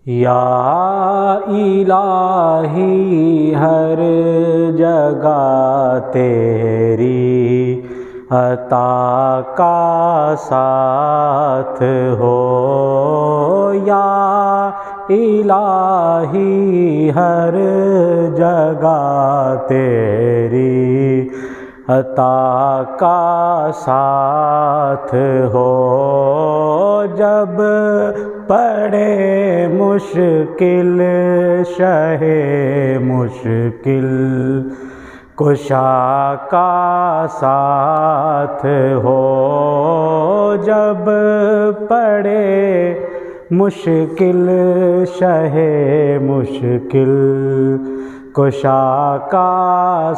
یا الہی ہر جگہ تیری عطا کا ساتھ ہو، یا الہی ہر جگہ تیری عطا کا ساتھ ہو، جب پڑے مشکل شہ مشکل کشا کا ساتھ ہو، جب پڑے مشکل شہ مشکل کشا کا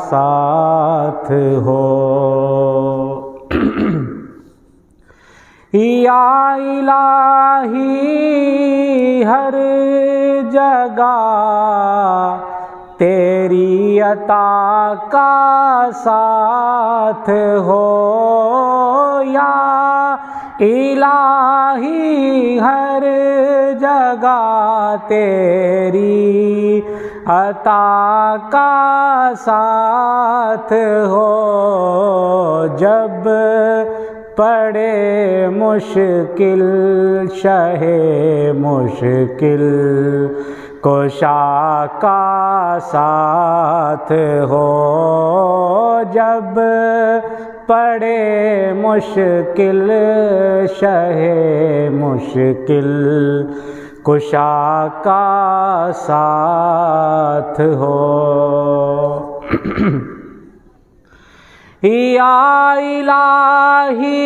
ساتھ ہو۔ یا الہی ہر جگہ تیری عطا کا ساتھ ہو، یا الہی ہر جگہ تیری عطا کا ساتھ ہو، جب پڑے مشکل شہ مشکل کشا کا ساتھ ہو، جب پڑے مشکل شہ مشکل کشا کا ساتھ ہو۔ یا الہی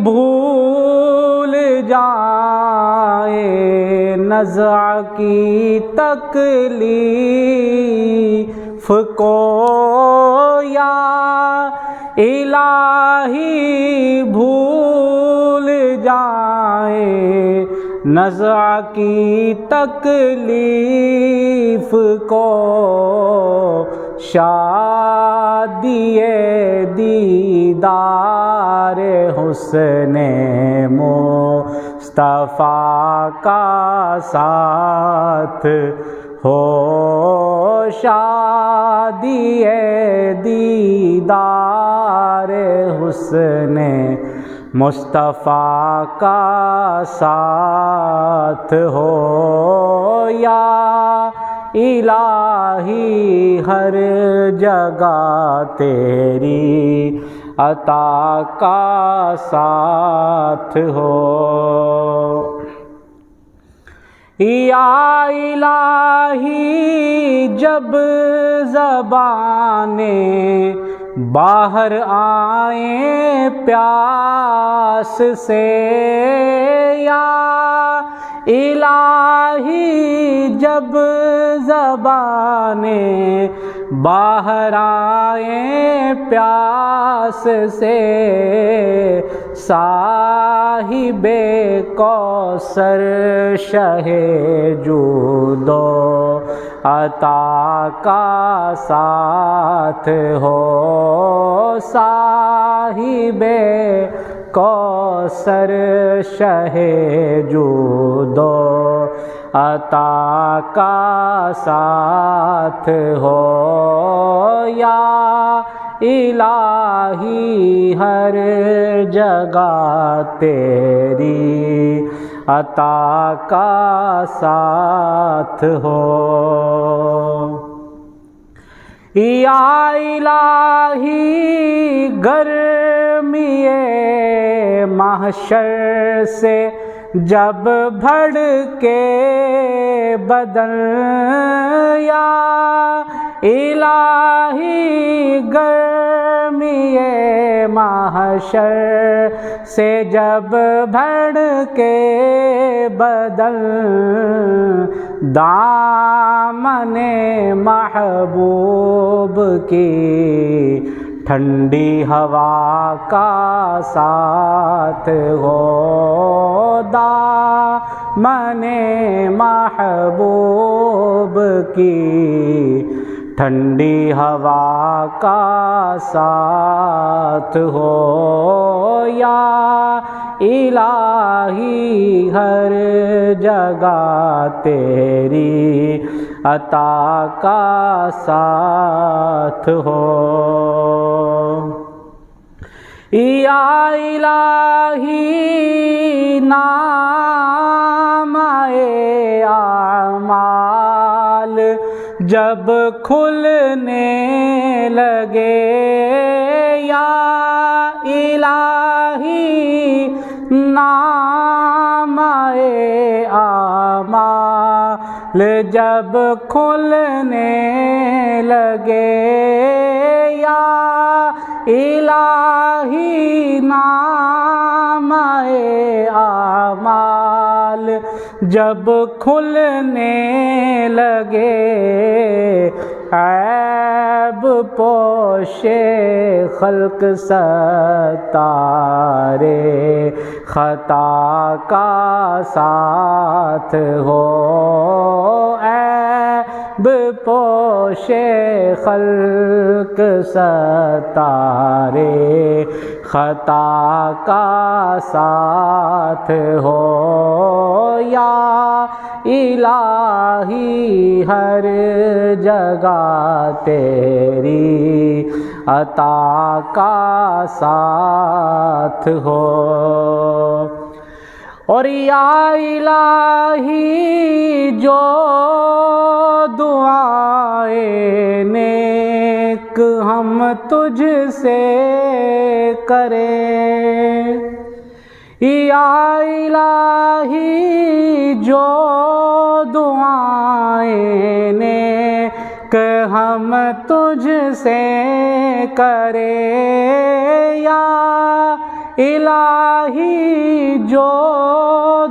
بھول جائے نزع کی تکلیف کو، یا الہی بھول جائے نزع کی تکلیف کو، شادی دیدار حسن مصطفیٰ کا ساتھ ہو، شادی دیدار حسن مصطفیٰ کا ساتھ ہو، یا الہی ہر جگہ تیری عطا کا ساتھ ہو۔ یا الہی جب زبانیں باہر آئیں پیاس سے، یا الہی جب زبانیں باہر آئیں پیاس سے، صاحب کوثر شہ جود و عطا کا ساتھ ہو، صاحب کوثر شہ جود و عطا کا ساتھ ہو، یا الہی ہر جگہ تیری عطا کا ساتھ ہو۔ یا الہی گرمی محشر سے جب بھڑ کے بدن، یا الہی گرمی محشر سے جب بھڑ کے بدن، دامن محبوب کی ٹھنڈی ہوا کا ساتھ ہو، دامن محبوب کی ٹھنڈی ہوا کا ساتھ ہو، یا الہی ہر جگہ تیری عطا کا ساتھ ہو۔ یا الہی نام اعمال جب کھلنے لگے، یا الہی نام اعمال جب کھلنے لگے، یا الہی نام اعمال جب کھلنے لگے، عیب پوش خلق ستارے خطا کا ساتھ ہو، عیب پوش خلق ستارے خطا کا ساتھ ہو، یا الہی ہر جگہ تیری عطا کا ساتھ ہو۔ اور یا الہی جو دعائیں نیک ہم تجھ سے کریں، یا الہی جو دعائیں نیک ہم تجھ سے کریں، یا الہی جو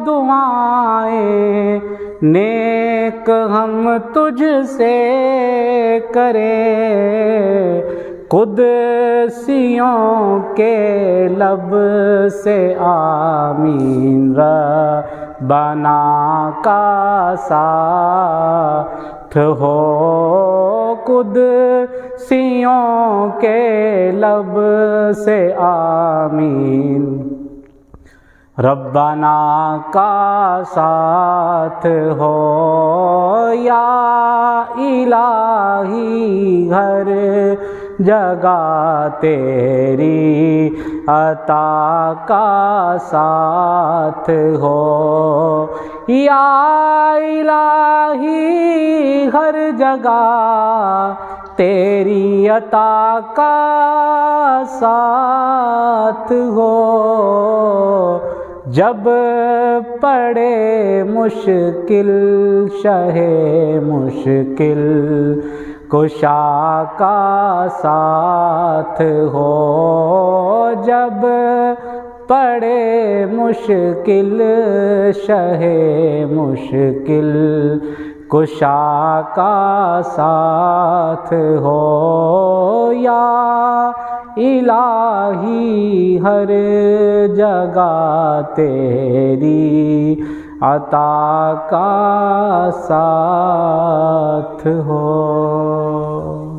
دعائیں نیک ہم تجھ سے کریں، قدسیوں کے لب سے آمین ربنا کا ساتھ ہو، قدسیوں کے لب سے آمین ربنا کا ساتھ ہو، یا الہی ہر جگہ تیری عطا کا ساتھ ہو، یا الہی ہر جگہ تیری عطا کا ساتھ ہو، جب پڑے مشکل شہ مشکل کشا کا ساتھ ہو، جب پڑے مشکل شہ مشکل کشا کا ساتھ ہو، یا الہی ہر جگہ تیری عطا کا ساتھ ہو۔